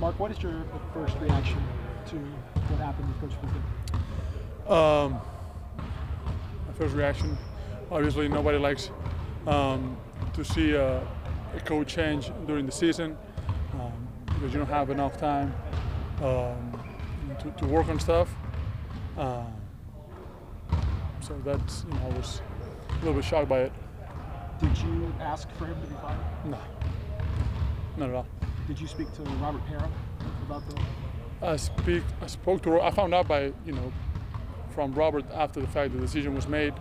Marc, what is your first reaction to what happened with Coach Fizdale? My first reaction, obviously nobody likes to see a coach change during the season because you don't have enough time to work on stuff. So that's, I was a little bit shocked by it. Did you ask for him to be fired? No, not at all. Did you speak to Robert Parra about the? I spoke to. I found out from Robert after the fact the decision was made,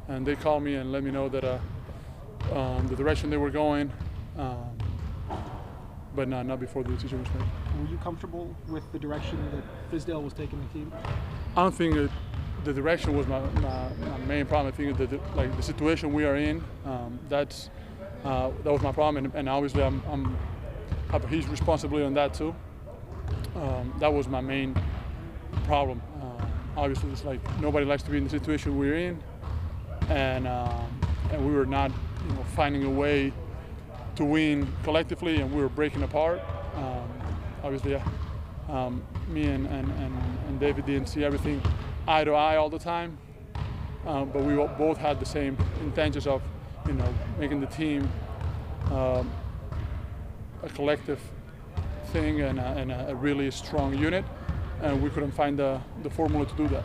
and they called me and let me know that the direction they were going, but not before the decision was made. Were you comfortable with the direction that Fizdale was taking the team? I don't think that the direction was my main problem. I think that the situation we are in, that was my problem, and obviously I have a huge responsibility on that too. That was my main problem. Obviously, it's like nobody likes to be in the situation we're in, and we were not, finding a way to win collectively, and we were breaking apart. Obviously, me and David didn't see everything eye to eye all the time, but we both had the same intentions of, making the team a collective thing and a really strong unit, and we couldn't find the formula to do that.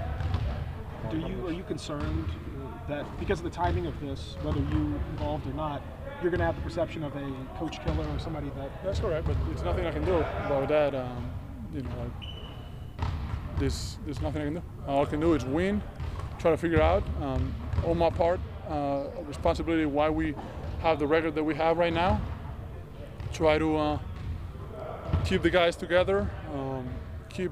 Are you concerned that because of the timing of this, whether you involved or not, you're going to have the perception of a coach killer or somebody that? That's correct, but there's nothing I can do about that. There's nothing I can do. All I can do is win, try to figure out on my part responsibility why we have the record that we have right now. Try to keep the guys together, keep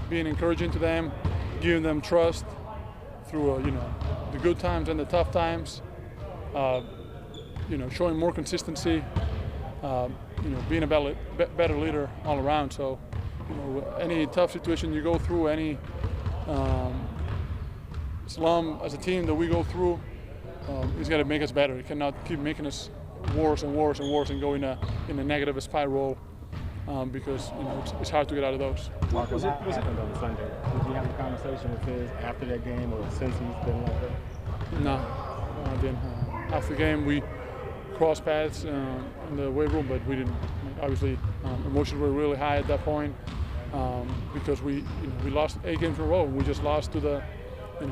being encouraging to them, giving them trust through the good times and the tough times. Showing more consistency. Being a better leader all around. So, any tough situation you go through, any slum as a team that we go through, it's got to make us better. It cannot keep making us worse and worse and worse and go in a negative spiral because it's hard to get out of those. Marc, what happened on Sunday? Did you have a conversation with Fiz after that game or since he's been like that? No, I didn't. After the game, we crossed paths in the weight room, but we didn't. Obviously, emotions were really high at that point because we lost 8 games in a row. We just lost to the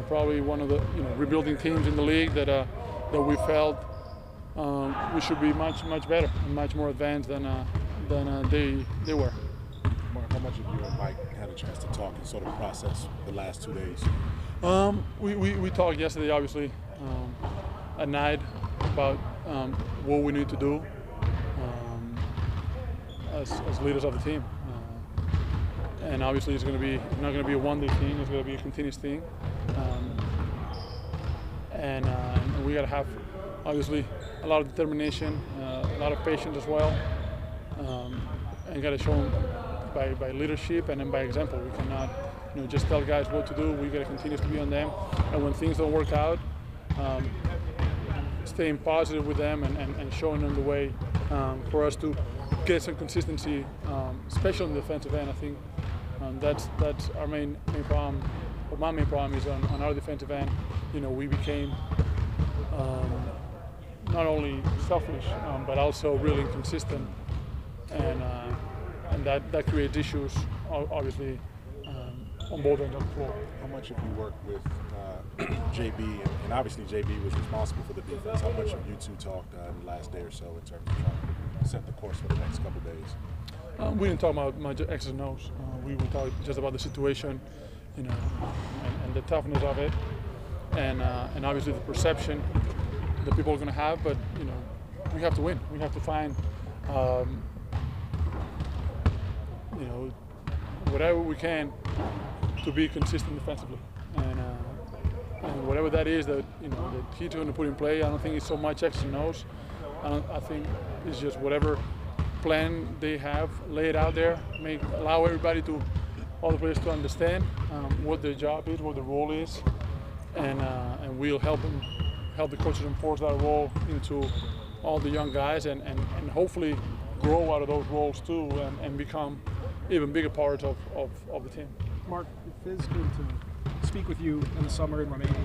probably one of the rebuilding teams in the league that we felt we should be much better and much more advanced than they were. Marc, how much of you and Mike had a chance to talk and sort of process the last 2 days? We talked yesterday, obviously, at night about what we need to do as leaders of the team. And obviously it's not going to be a one-day thing, it's going to be a continuous thing. And we got to have, obviously, a lot of determination, a lot of patience as well, and got to show them by leadership and then by example. We cannot just tell guys what to do. We got to continue to be on them. And when things don't work out, staying positive with them and showing them the way for us to get some consistency, especially in the defensive end. I think that's our main problem. But my main problem is on our defensive end. We became not only selfish but also really inconsistent, and that creates issues obviously on both ends of the floor. How much have you worked with JB, and obviously JB was responsible for the defense. How much have you two talked in the last day or so in terms of trying to set the course for the next couple of days? We didn't talk about much X's and O's. We talked just about the situation, and the toughness of it, and obviously the perception that people are going to have. But we have to win. We have to find whatever we can to be consistent defensively, and whatever that is that that he's going to put in play. I don't think it's so much X's and O's. I think it's just whatever plan they have laid out there, allow everybody all the players to understand what their job is, what the role is, and we'll help the coaches enforce that role into all the young guys, and hopefully grow out of those roles too and become even bigger parts of the team. Marc, Fizz came to speak with you in the summer in Romania,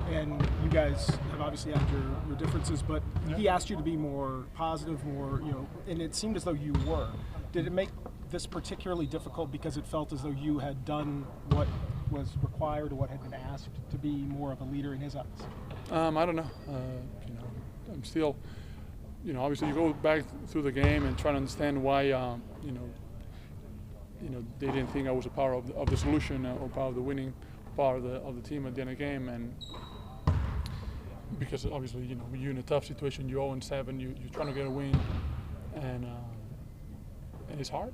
and you guys have obviously had your differences, but he asked you to be more positive, more, and it seemed as though you were. Did it make this particularly difficult because it felt as though you had done what was required or what had been asked to be more of a leader in his eyes? I don't know. I'm still, obviously you go back through the game and try to understand why, they didn't think I was a part of the solution or part of the winning part of the team at the end of the game, and because obviously when you're in a tough situation, you're 0-7, you're trying to get a win, and it's hard.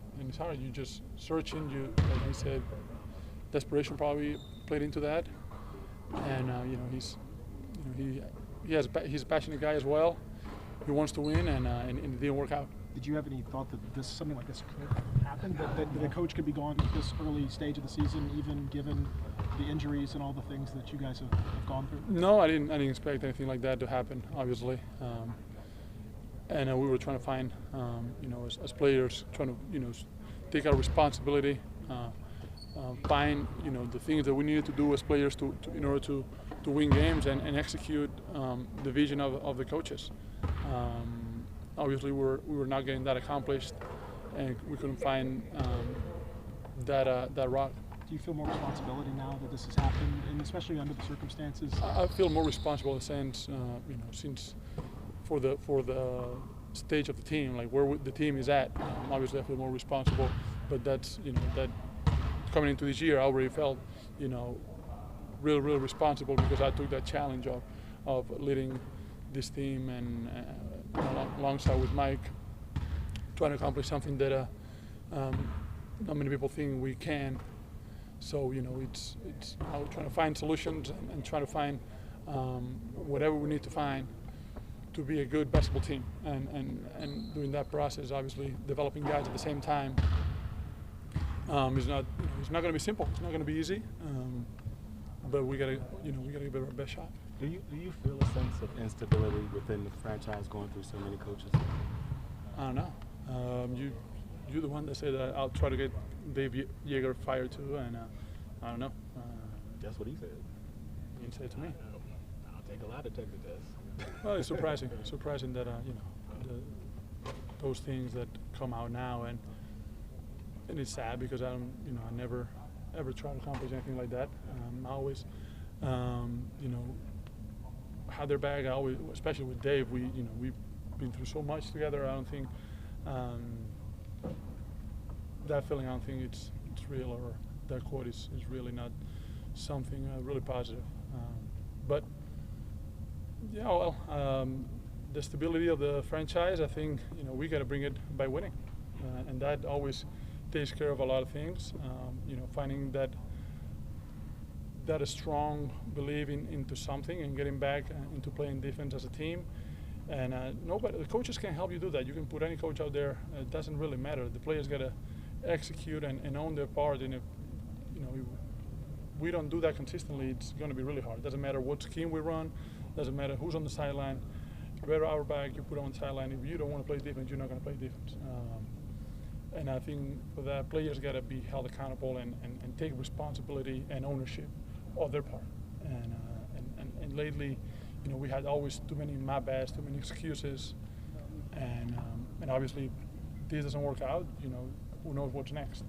You're just searching. Like he said, desperation probably played into that, and he's a passionate guy as well. He wants to win, and it didn't work out. Did you have any thought that something like this could happen? That the coach could be gone at this early stage of the season, even given the injuries and all the things that you guys have gone through? No, I didn't expect anything like that to happen, obviously. And we were trying to find, as players, trying to, take our responsibility, find, the things that we needed to do as players in order to win games and execute the vision of the coaches. Obviously, we were not getting that accomplished, and we couldn't find that route. Do you feel more responsibility now that this has happened, and especially under the circumstances? I feel more responsible in the sense, since for the stage of the team, like where the team is at. Obviously, I feel more responsible, but that's that coming into this year, I already felt really responsible because I took that challenge of leading this team and alongside with Mike, trying to accomplish something that not many people think we can. So it's how we're trying to find solutions and trying to find whatever we need to find to be a good basketball team. And doing that process, obviously developing guys at the same time, it's not going to be simple. It's not going to be easy. But we gotta give it our best shot. Do you feel a sense of instability within the franchise going through so many coaches? I don't know. You're the one that said that I'll try to get Dave Yeager fired too, and I don't know. That's what he said. He didn't say it to me. I'll take a lie detector test. Well, it's surprising that those things that come out now, and it's sad because I never ever try to accomplish anything like that. I always, had their back. I always, especially with Dave, we've been through so much together. I don't think that feeling. I don't think it's real, or that quote is really not something really positive. But yeah, well, the stability of the franchise. I think we got to bring it by winning, and that always takes care of a lot of things. Finding that a strong belief into something and getting back into playing defense as a team. And the coaches can help you do that. You can put any coach out there. It doesn't really matter. The players got to execute and own their part. And if we don't do that consistently, it's going to be really hard. It doesn't matter what scheme we run. Doesn't matter who's on the sideline. If you're our back, you put on the sideline. If you don't want to play defense, you're not going to play defense. And I think for that, players got to be held accountable and take responsibility and ownership of their part. And lately, we had always too many my bads, too many excuses, and obviously, this doesn't work out. Who knows what's next?